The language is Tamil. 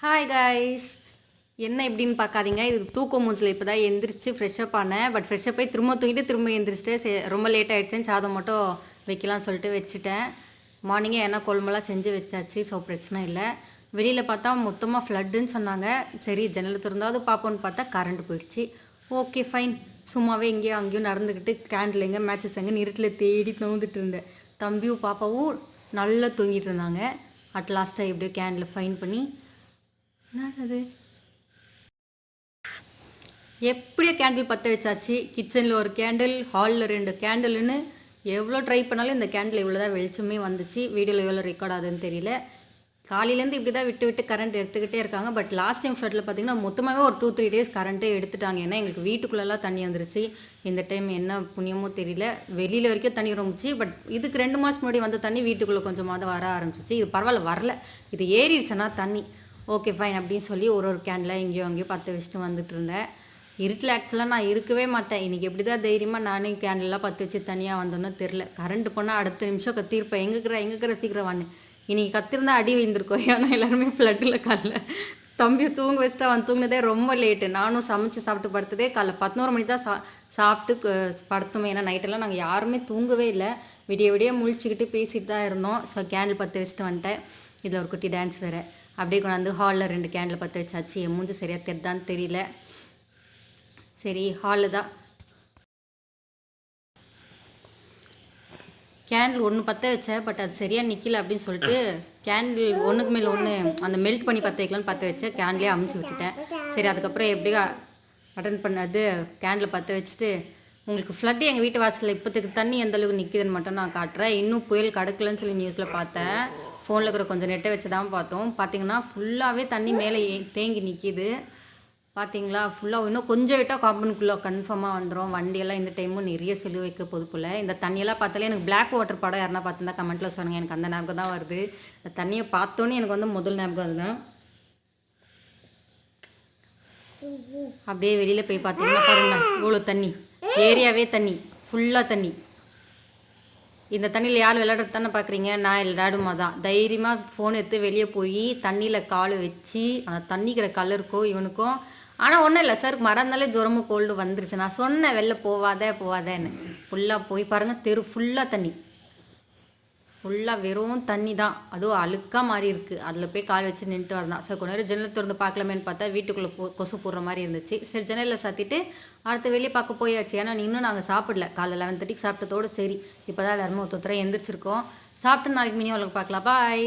Hi guys. என்ன எப்படின்னு பார்க்காதீங்க, இது தூக்கம் மூஞ்சில் இப்போ தான் எந்திரிச்சு ஃப்ரெஷ்ஷப் ஆனேன். பட் ஃப்ரெஷ்ஷப் போய் திரும்ப தூங்கிட்டு திரும்ப எந்திரிச்சிட்டு ரொம்ப லேட் ஆகிடுச்சுன்னு சாதம் மட்டும் வைக்கலாம்னு சொல்லிட்டு வச்சுட்டேன். மார்னிங்கே ஏன்னா குழம்பெல்லாம் செஞ்சு வச்சாச்சு, ஸோ பிரச்சனை இல்லை. வெளியில் பார்த்தா மொத்தமாக ஃப்ளட்டுன்னு சொன்னாங்க. சரி ஜன்னல் திறந்தாவது பார்ப்போன்னு பார்த்தா கரண்ட் போயிடுச்சு. ஓகே ஃபைன், சும்மாவே இங்கேயும் அங்கேயும் நடந்துக்கிட்டு கேண்டில் எங்கே மேட்சஸ் எங்கே இருட்டில் தேடி தோந்துட்டு இருந்தேன். தம்பியும் பாப்பாவும் நல்லா தூங்கிட்டு இருந்தாங்க. அட் லாஸ்ட்டாக எப்படியோ கேண்டில் ஃபைன் பண்ணி என்னது எப்படியோ கேண்டில் பற்ற வச்சாச்சு. கிச்சனில் ஒரு கேண்டில், ஹாலில் 2 கேண்டில்னு எவ்வளோ ட்ரை பண்ணாலும் இந்த கேண்டில் இவ்வளோ தான் வெளிச்சமே வந்துச்சு. வீடியோவில் எவ்வளோ ரெக்கார்ட் ஆகுதுன்னு தெரியல. காலையிலேருந்து இப்படி தான் விட்டு விட்டு கரண்ட் எடுத்துக்கிட்டே இருக்காங்க. பட் லாஸ்ட் டைம் ஃப்ளட்டில் பார்த்தீங்கன்னா மொத்தமாகவே ஒரு 2-3 டேஸ் கரண்ட்டே எடுத்துட்டாங்க. ஏன்னா எங்களுக்கு வீட்டுக்குள்ளெல்லாம் தண்ணி வந்துருச்சு. இந்த டைம் என்ன புண்ணியமோ தெரியல, வெளியில் வரைக்கும் தண்ணி ரொம்பிச்சு. பட் இதுக்கு 2 மாதம் முன்னாடி வந்த தண்ணி வீட்டுக்குள்ளே கொஞ்சமாக வர ஆரம்பிச்சிச்சு. இது பரவாயில்ல, வரல. இது ஏறிடுச்சுன்னா தண்ணி ஓகே ஃபைன் அப்படின்னு சொல்லி ஒரு கேண்டில் எங்கேயோ அங்கேயோ பற்ற வச்சுட்டு வந்துட்டு இருந்தேன். இருட்டில் ஆக்சுவலாக நான் இருக்கவே மாட்டேன். இன்றைக்கி எப்படி தான் தைரியமாக நானே கேண்டில்லாம் பற்ற வச்சு தனியாக வந்தோன்னு தெரில. கரண்ட் போனால் அடுத்த நிமிஷம் கத்திருப்பேன், எங்கேக்கிற சீக்கிரவான்னு. இன்றைக்கி கத்திருந்தா அடி வைந்திருக்கோம். ஏன்னா எல்லாருமே ஃப்ளட்டில் காலைல தம்பியை தூங்க வச்சுட்டு அவன் தூங்கினதே ரொம்ப லேட்டு. நானும் சமைச்சு சாப்பிட்டு படுத்ததே காலைல 11 மணி தான் சாப்பிட்டு படுத்துமே. ஏன்னா நைட்டெல்லாம் நாங்கள் யாருமே தூங்கவே இல்லை. விடிய விடிய முழிச்சுக்கிட்டு பேசிட்டு தான் இருந்தோம். ஸோ கேண்டில் பற்ற வச்சுட்டு வந்துட்டேன். இதில் ஒரு குட்டி டான்ஸ் வேறு. அப்படியே கொண்டாந்து ஹாலில் 2 கேண்டில் பற்ற வச்சாச்சு. என் மூஞ்சி சரியாக தெரிதான்னு தெரியல. சரி ஹாலில் தான் கேண்டில் ஒன்று பற்ற வச்சேன். பட் அது சரியாக நிற்கல அப்படின்னு சொல்லிட்டு கேண்டில் ஒன்றுக்கு மேலே ஒன்று அந்த மெல்ட் பண்ணி பற்ற வைக்கலான்னு பற்ற வச்சேன். கேண்டிலே அமுச்சு விட்டுட்டேன். சரி அதுக்கப்புறம் எப்படியா அட்டன் பண்ணது கேண்டில் பற்ற வச்சுட்டு உங்களுக்கு ஃப்ளட்டு எங்கள் வீட்டு வாசலில் இப்போத்துக்கு தண்ணி எந்த அளவுக்கு நிற்கிதுன்னு மட்டும் நான் காட்டுறேன். இன்னும் புயல் கடக்கலன்னு சொல்லி நியூஸில் பார்த்தேன். ஃபோனில் இருக்கிற கொஞ்சம் நெட்டை வச்சு தான் பார்த்தோம். பார்த்தீங்கன்னா ஃபுல்லாகவே தண்ணி மேலே தேங்கி நிற்கிது. பார்த்தீங்களா, ஃபுல்லாக இன்னும் கொஞ்சம் விட்டால் காம்பவுண்டுக்குள்ளே கன்ஃபார்மாக வந்துடும். வண்டியெல்லாம் இந்த டைமும் நிறைய செலு வைக்க போது போல். இந்த தண்ணியெல்லாம் பார்த்தாலே எனக்கு பிளாக் வாட்டர் படம் யாருன்னா பார்த்துருந்தா கமெண்ட்டில் சொன்னாங்க. எனக்கு அந்த ஞாபகம் தான் வருது. இந்த தண்ணியை பார்த்தோன்னே எனக்கு வந்து முதல் ஞாபகம் அதுதான். அப்படியே வெளியில் போய் பார்த்தீங்கன்னா பாருங்கள் இவ்வளோ தண்ணி, ஏரியாவே தண்ணி, ஃபுல்லாக தண்ணி. இந்த தண்ணியில் யார் விளையாடுறது தானே பார்க்குறீங்க, நான் விளையாடுமா தான். தைரியமாக ஃபோன் எடுத்து வெளியே போய் தண்ணியில் கால் வச்சு அந்த தண்ணிக்கிற கலருக்கோ இவனுக்கும். ஆனால் ஒன்றும் இல்லை சார், மறந்தாலே ஜுரமும் கோல்டு வந்துருச்சு. நான் சொன்னேன் வெளில போவாதேன்னு. ஃபுல்லாக போய் பாருங்கள், தெரு ஃபுல்லாக தண்ணி, ஃபுல்லாக வெறும் தண்ணி தான். அதுவும் அழுக்காக மாறி இருக்குது. அதில் போய் கால் வச்சு நின்றுட்டு வரதான். சார் கொஞ்ச நேரம் ஜன்னல் திறந்து பார்க்கலாமேன்னு பார்த்தா வீட்டுக்குள்ளே கொசு போடுற மாதிரி இருந்துச்சு. சரி ஜன்னலில் சாத்திட்டு அடுத்த வெளியே பார்க்க போயாச்சு. ஏன்னா இன்னும் நாங்கள் சாப்பிடல. காலைல 11:30 சாப்பிட்டதோடு சரி இப்போ தான் எல்லாருமே ஒருத்தர எந்திரிச்சிருக்கோம். சாப்பிட்டு நாளைக்கு மினி வளர்க்க பார்க்கலாம். பாய்.